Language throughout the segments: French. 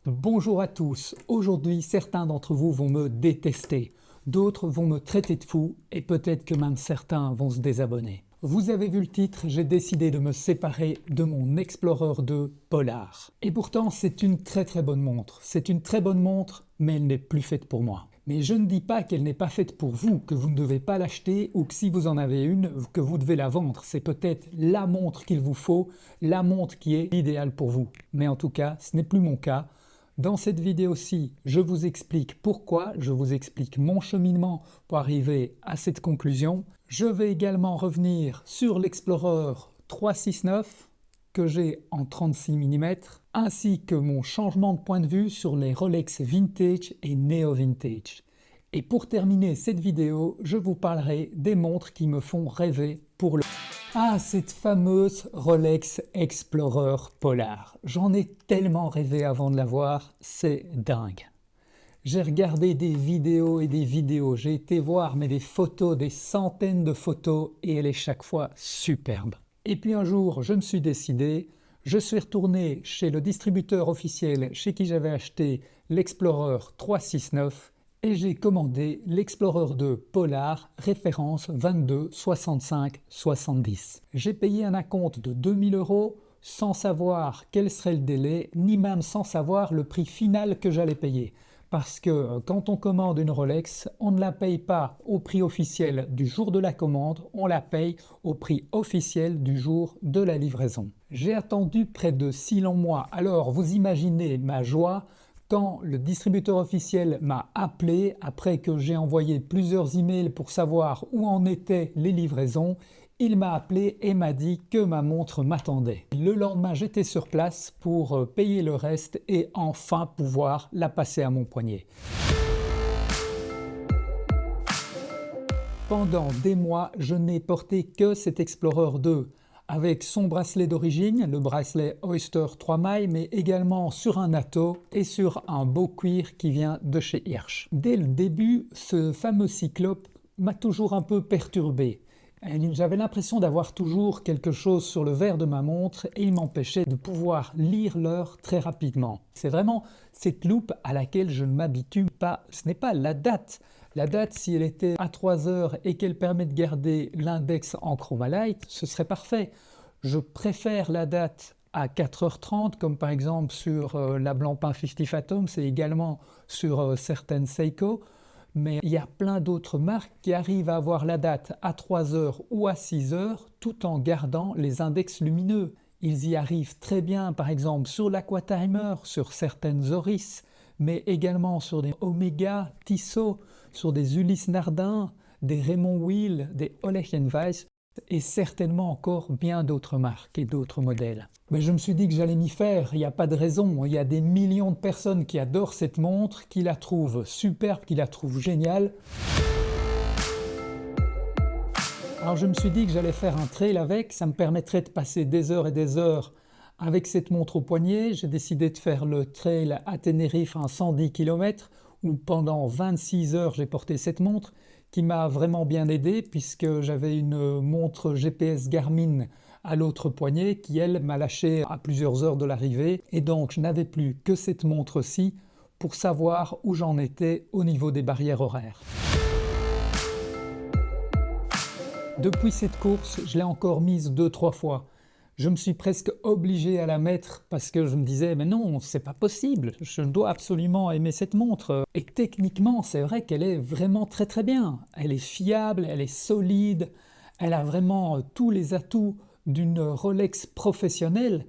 Bonjour à tous, aujourd'hui certains d'entre vous vont me détester, d'autres vont me traiter de fou et peut-être que même certains vont se désabonner. Vous avez vu le titre, j'ai décidé de me séparer de mon Explorer 2 Polar. Et pourtant c'est une très bonne montre, mais elle n'est plus faite pour moi. Mais je ne dis pas qu'elle n'est pas faite pour vous, que vous ne devez pas l'acheter ou que si vous en avez une, que vous devez la vendre. C'est peut-être la montre qu'il vous faut, la montre qui est idéale pour vous. Mais en tout cas, ce n'est plus mon cas. Dans cette vidéo-ci, je vous explique pourquoi, je vous explique mon cheminement pour arriver à cette conclusion. Je vais également revenir sur l'Explorer 369 que j'ai en 36 mm, ainsi que mon changement de point de vue sur les Rolex Vintage et Neo Vintage. Et pour terminer cette vidéo, je vous parlerai des montres qui me font rêver pour le... Ah, cette fameuse Rolex Explorer Polar. J'en ai tellement rêvé avant de l'avoir, c'est dingue. J'ai regardé des vidéos et des vidéos, j'ai été voir mais des photos, des centaines de photos et elle est chaque fois superbe. Et puis un jour, je me suis décidé, je suis retourné chez le distributeur officiel chez qui j'avais acheté l'Explorer 369 et j'ai commandé l'Explorer 2 Polar référence 22 65 70. J'ai payé un acompte de 2000 € sans savoir quel serait le délai, ni même sans savoir le prix final que j'allais payer. Parce que quand on commande une Rolex, on ne la paye pas au prix officiel du jour de la commande, on la paye au prix officiel du jour de la livraison. J'ai attendu près de 6 longs mois, alors vous imaginez ma joie quand le distributeur officiel m'a appelé après que j'ai envoyé plusieurs emails pour savoir où en étaient les livraisons. Il m'a appelé et m'a dit que ma montre m'attendait. Le lendemain, j'étais sur place pour payer le reste et enfin pouvoir la passer à mon poignet. Pendant des mois, je n'ai porté que cet Explorer 2 avec son bracelet d'origine, le bracelet Oyster 3 mailles, mais également sur un atto et sur un beau cuir qui vient de chez Hirsch. Dès le début, ce fameux cyclope m'a toujours un peu perturbé. J'avais l'impression d'avoir toujours quelque chose sur le verre de ma montre et il m'empêchait de pouvoir lire l'heure très rapidement. C'est vraiment cette loupe à laquelle je ne m'habitue pas. Ce n'est pas la date. La date, si elle était à 3 heures et qu'elle permet de garder l'index en Chromalight, ce serait parfait. Je préfère la date à 4h30 comme par exemple sur la Blancpain 50 Phantom, c'est également sur certaines Seiko. Mais il y a plein d'autres marques qui arrivent à avoir la date à 3 heures ou à 6 heures tout en gardant les index lumineux. Ils y arrivent très bien par exemple sur l'Aquatimer, sur certaines Oris, mais également sur des Omega, Tissot, sur des Ulysse Nardin, des Raymond Weil, des Oleg Weiss et certainement encore bien d'autres marques et d'autres modèles. Mais je me suis dit que j'allais m'y faire, il n'y a pas de raison, il y a des millions de personnes qui adorent cette montre, qui la trouvent superbe, qui la trouvent géniale. Alors je me suis dit que j'allais faire un trail avec, ça me permettrait de passer des heures et des heures avec cette montre au poignet. J'ai décidé de faire le trail à Tenerife en 110 km où pendant 26 heures j'ai porté cette montre qui m'a vraiment bien aidé puisque j'avais une montre GPS Garmin à l'autre poignet qui elle m'a lâché à plusieurs heures de l'arrivée et donc je n'avais plus que cette montre-ci pour savoir où j'en étais au niveau des barrières horaires. Depuis cette course, je l'ai encore mise 2-3 fois. Je me suis presque obligé à la mettre parce que je me disais mais non, c'est pas possible, je dois absolument aimer cette montre. Et techniquement, c'est vrai qu'elle est vraiment très bien. Elle est fiable, elle est solide, elle a vraiment tous les atouts d'une Rolex professionnelle.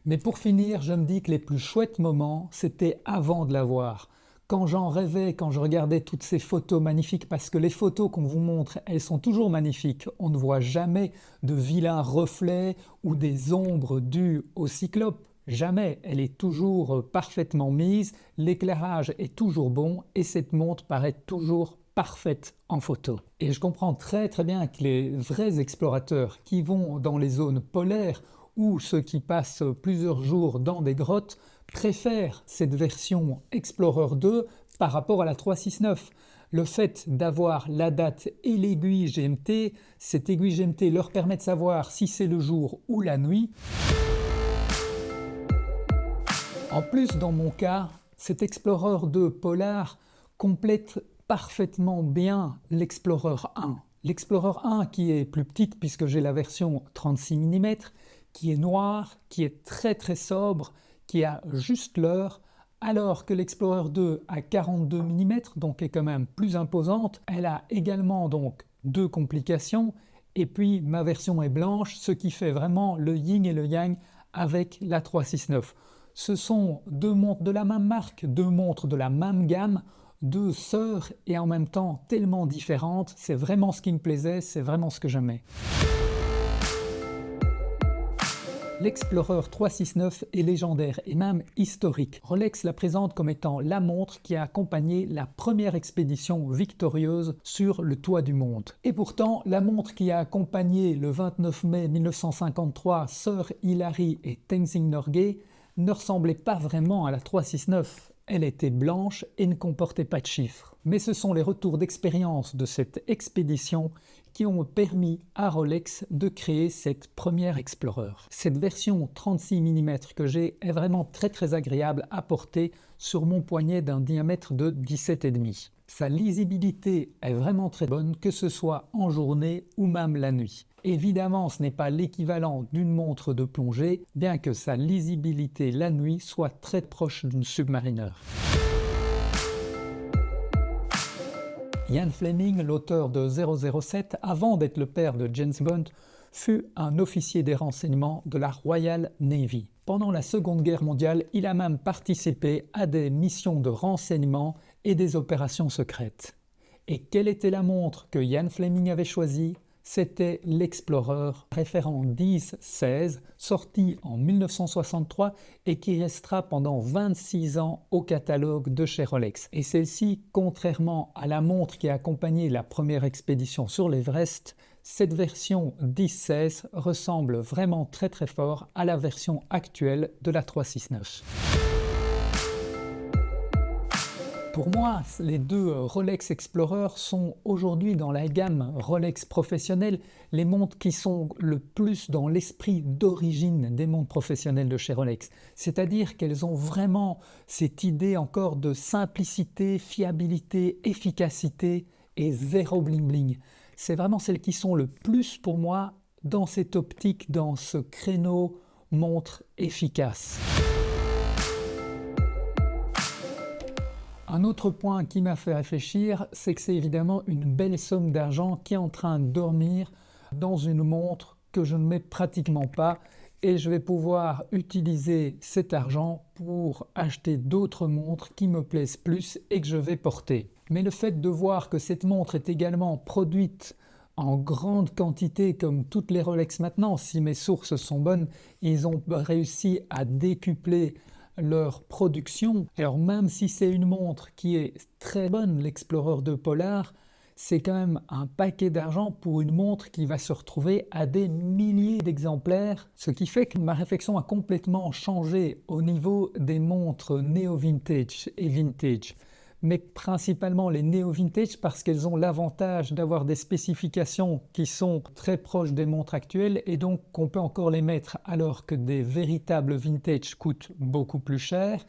Mais pour finir, je me dis que les plus chouettes moments, c'était avant de l'avoir. Quand j'en rêvais, quand je regardais toutes ces photos magnifiques, parce que les photos qu'on vous montre, elles sont toujours magnifiques. On ne voit jamais de vilains reflets ou des ombres dues au cyclope. Jamais, elle est toujours parfaitement mise, l'éclairage est toujours bon et cette montre paraît toujours parfaite en photo. Et je comprends très bien que les vrais explorateurs qui vont dans les zones polaires ou ceux qui passent plusieurs jours dans des grottes préfèrent cette version Explorer 2 par rapport à la 369. Le fait d'avoir la date et l'aiguille GMT, cette aiguille GMT leur permet de savoir si c'est le jour ou la nuit. En plus, dans mon cas, cet Explorer 2 Polar complète parfaitement bien l'Explorer 1. L'Explorer 1 qui est plus petite puisque j'ai la version 36 mm, qui est noire, qui est très sobre, qui a juste l'heure, alors que l'Explorer 2 à 42 mm, donc est quand même plus imposante. Elle a également donc deux complications, et puis ma version est blanche, ce qui fait vraiment le yin et le yang avec la 369. Ce sont deux montres de la même marque, deux montres de la même gamme, deux sœurs et en même temps tellement différentes. C'est vraiment ce qui me plaisait, c'est vraiment ce que j'aimais. L'Explorer 369 est légendaire et même historique. Rolex la présente comme étant la montre qui a accompagné la première expédition victorieuse sur le toit du monde. Et pourtant, la montre qui a accompagné le 29 mai 1953 Sir Hilary et Tenzing Norgay ne ressemblait pas vraiment à la 369. Elle était blanche et ne comportait pas de chiffres. Mais ce sont les retours d'expérience de cette expédition qui ont permis à Rolex de créer cette première Explorer. Cette version 36 mm que j'ai est vraiment très agréable à porter sur mon poignet d'un diamètre de 17,5. Sa lisibilité est vraiment très bonne, que ce soit en journée ou même la nuit. Évidemment, ce n'est pas l'équivalent d'une montre de plongée, bien que sa lisibilité la nuit soit très proche d'une Submariner. Ian Fleming, l'auteur de 007, avant d'être le père de James Bond, fut un officier des renseignements de la Royal Navy. Pendant la Seconde Guerre mondiale, il a même participé à des missions de renseignement et des opérations secrètes. Et quelle était la montre que Ian Fleming avait choisie? C'était l'Explorer référent 10-16, sorti en 1963 et qui restera pendant 26 ans au catalogue de chez Rolex. Et celle-ci, contrairement à la montre qui a accompagné la première expédition sur l'Everest, cette version 10-16 ressemble vraiment très fort à la version actuelle de la 369. Pour moi, les deux Rolex Explorer sont aujourd'hui dans la gamme Rolex professionnelle les montres qui sont le plus dans l'esprit d'origine des montres professionnelles de chez Rolex. C'est-à-dire qu'elles ont vraiment cette idée encore de simplicité, fiabilité, efficacité et zéro bling bling. C'est vraiment celles qui sont le plus pour moi dans cette optique, dans ce créneau montre efficace. Un autre point qui m'a fait réfléchir, c'est que c'est évidemment une belle somme d'argent qui est en train de dormir dans une montre que je ne mets pratiquement pas, et je vais pouvoir utiliser cet argent pour acheter d'autres montres qui me plaisent plus et que je vais porter. Mais le fait de voir que cette montre est également produite en grande quantité comme toutes les Rolex maintenant, si mes sources sont bonnes, ils ont réussi à décupler leur production. Alors même si c'est une montre qui est très bonne, l'Explorer 2 Polar, c'est quand même un paquet d'argent pour une montre qui va se retrouver à des milliers d'exemplaires, ce qui fait que ma réflexion a complètement changé au niveau des montres néo-vintage et vintage. Mais principalement les néo-vintage parce qu'elles ont l'avantage d'avoir des spécifications qui sont très proches des montres actuelles et donc qu'on peut encore les mettre alors que des véritables vintage coûtent beaucoup plus cher.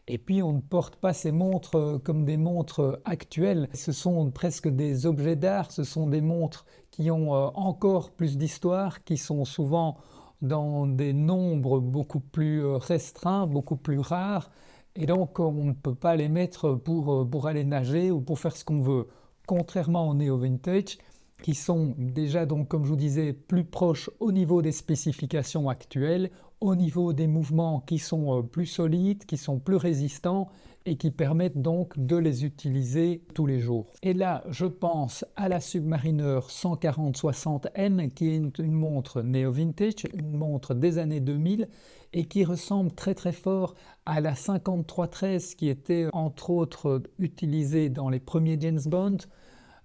Et puis on ne porte pas ces montres comme des montres actuelles, ce sont presque des objets d'art, ce sont des montres qui ont encore plus d'histoire, qui sont souvent dans des nombres beaucoup plus restreints, beaucoup plus rares. Et donc on ne peut pas les mettre pour aller nager ou pour faire ce qu'on veut. Contrairement aux néo-vintage, qui sont déjà donc comme je vous disais plus proches au niveau des spécifications actuelles, au niveau des mouvements qui sont plus solides, qui sont plus résistants et qui permettent donc de les utiliser tous les jours. Et là je pense à la Submariner 140-60M qui est une montre néo-vintage, une montre des années 2000 et qui ressemble très fort à la 5313 qui était entre autres utilisée dans les premiers James Bond.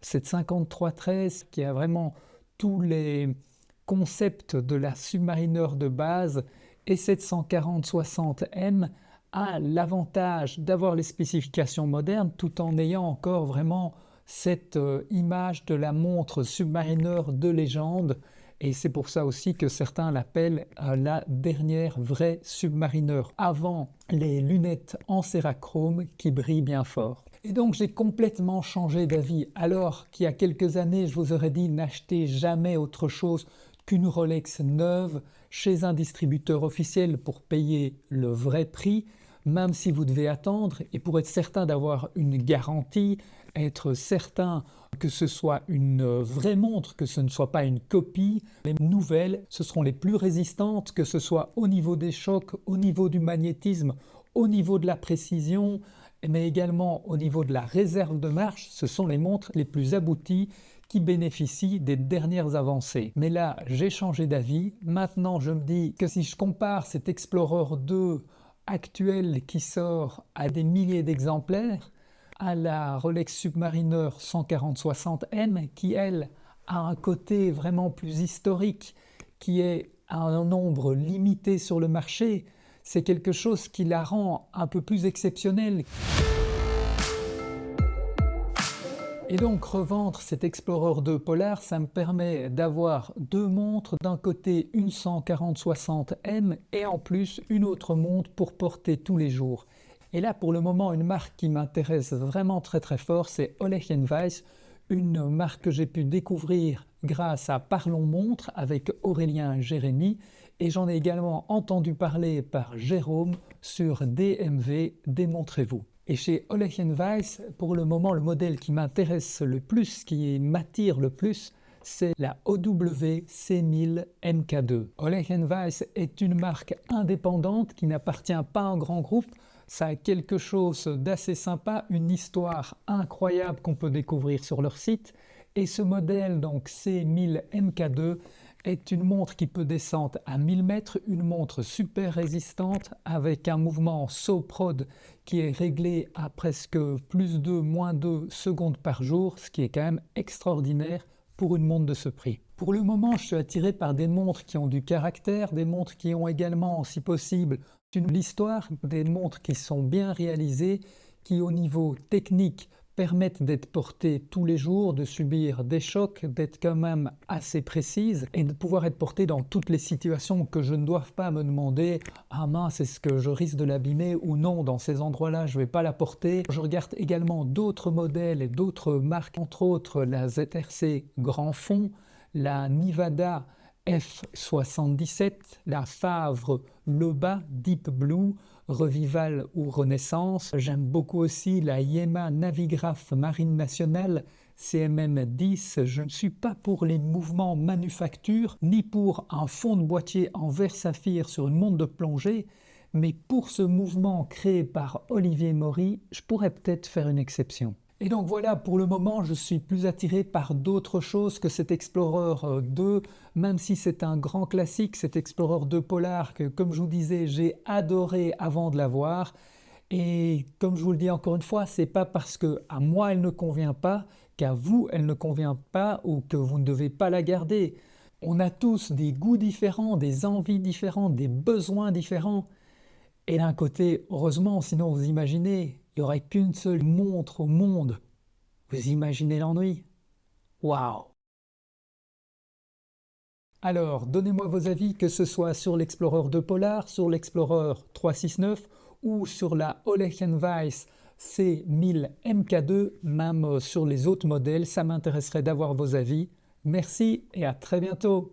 Cette 5313 qui a vraiment tous les concepts de la Submariner de base, et cette 140-60M a l'avantage d'avoir les spécifications modernes tout en ayant encore vraiment cette image de la montre Submariner de légende. Et c'est pour ça aussi que certains l'appellent la dernière vraie Submariner, avant les lunettes en cérachrome qui brillent bien fort. Et donc j'ai complètement changé d'avis, alors qu'il y a quelques années je vous aurais dit n'achetez jamais autre chose qu'une Rolex neuve chez un distributeur officiel pour payer le vrai prix, même si vous devez attendre, et pour être certain d'avoir une garantie, être certain que ce soit une vraie montre, que ce ne soit pas une copie. Les nouvelles, ce seront les plus résistantes, que ce soit au niveau des chocs, au niveau du magnétisme, au niveau de la précision, mais également au niveau de la réserve de marche. Ce sont les montres les plus abouties qui bénéficient des dernières avancées. Mais là, j'ai changé d'avis. Maintenant, je me dis que si je compare cet Explorer 2 actuel qui sort à des milliers d'exemplaires à la Rolex Submariner 140-60M qui, elle, a un côté vraiment plus historique, qui est à un nombre limité sur le marché, c'est quelque chose qui la rend un peu plus exceptionnelle. Et donc revendre cet Explorer 2 Polar, ça me permet d'avoir deux montres, d'un côté une 140-60M et en plus une autre montre pour porter tous les jours. Et là pour le moment une marque qui m'intéresse vraiment très fort, c'est Oleg & Weiss, une marque que j'ai pu découvrir grâce à Parlons Montre avec Aurélien et Jérémy, et j'en ai également entendu parler par Jérôme sur DMV, Démontrez-vous. Et chez Oleg & Weiss, pour le moment, le modèle qui m'intéresse le plus, qui m'attire le plus, c'est la OW C1000 MK2. Oleg & Weiss est une marque indépendante qui n'appartient pas à un grand groupe. Ça a quelque chose d'assez sympa, une histoire incroyable qu'on peut découvrir sur leur site. Et ce modèle, donc C1000 MK2, est une montre qui peut descendre à 1000 mètres, une montre super résistante avec un mouvement SOPROD qui est réglé à presque +2, -2 secondes par jour, ce qui est quand même extraordinaire pour une montre de ce prix. Pour le moment, je suis attiré par des montres qui ont du caractère, des montres qui ont également, si possible, l'histoire, des montres qui sont bien réalisées, qui au niveau technique permettent d'être portées tous les jours, de subir des chocs, d'être quand même assez précises et de pouvoir être portées dans toutes les situations, que je ne doive pas me demander « Ah mince, est-ce que je risque de l'abîmer ou non, dans ces endroits-là, je ne vais pas la porter ». Je regarde également d'autres modèles et d'autres marques, entre autres la ZRC Grand Fond, la Nivada F77, la Favre Lebas Deep Blue, Revival ou Renaissance. J'aime beaucoup aussi la Yema Navigraph Marine Nationale CMM10. Je ne suis pas pour les mouvements manufacture, ni pour un fond de boîtier en verre saphir sur une montre de plongée, mais pour ce mouvement créé par Olivier Maury, je pourrais peut-être faire une exception. Et donc voilà, pour le moment, je suis plus attiré par d'autres choses que cet Explorer 2, même si c'est un grand classique, cet Explorer 2 Polar, que comme je vous disais, j'ai adoré avant de l'avoir. Et comme je vous le dis encore une fois, c'est pas parce que à moi elle ne convient pas, qu'à vous elle ne convient pas ou que vous ne devez pas la garder. On a tous des goûts différents, des envies différentes, des besoins différents. Et d'un côté, heureusement, sinon vous imaginez, il n'y aurait qu'une seule montre au monde. Vous imaginez l'ennui? Waouh! Alors, donnez-moi vos avis, que ce soit sur l'Explorer 2 Polar, sur l'Explorer 369 ou sur la Oleg & Weiss C1000 MK2, même sur les autres modèles, ça m'intéresserait d'avoir vos avis. Merci et à très bientôt!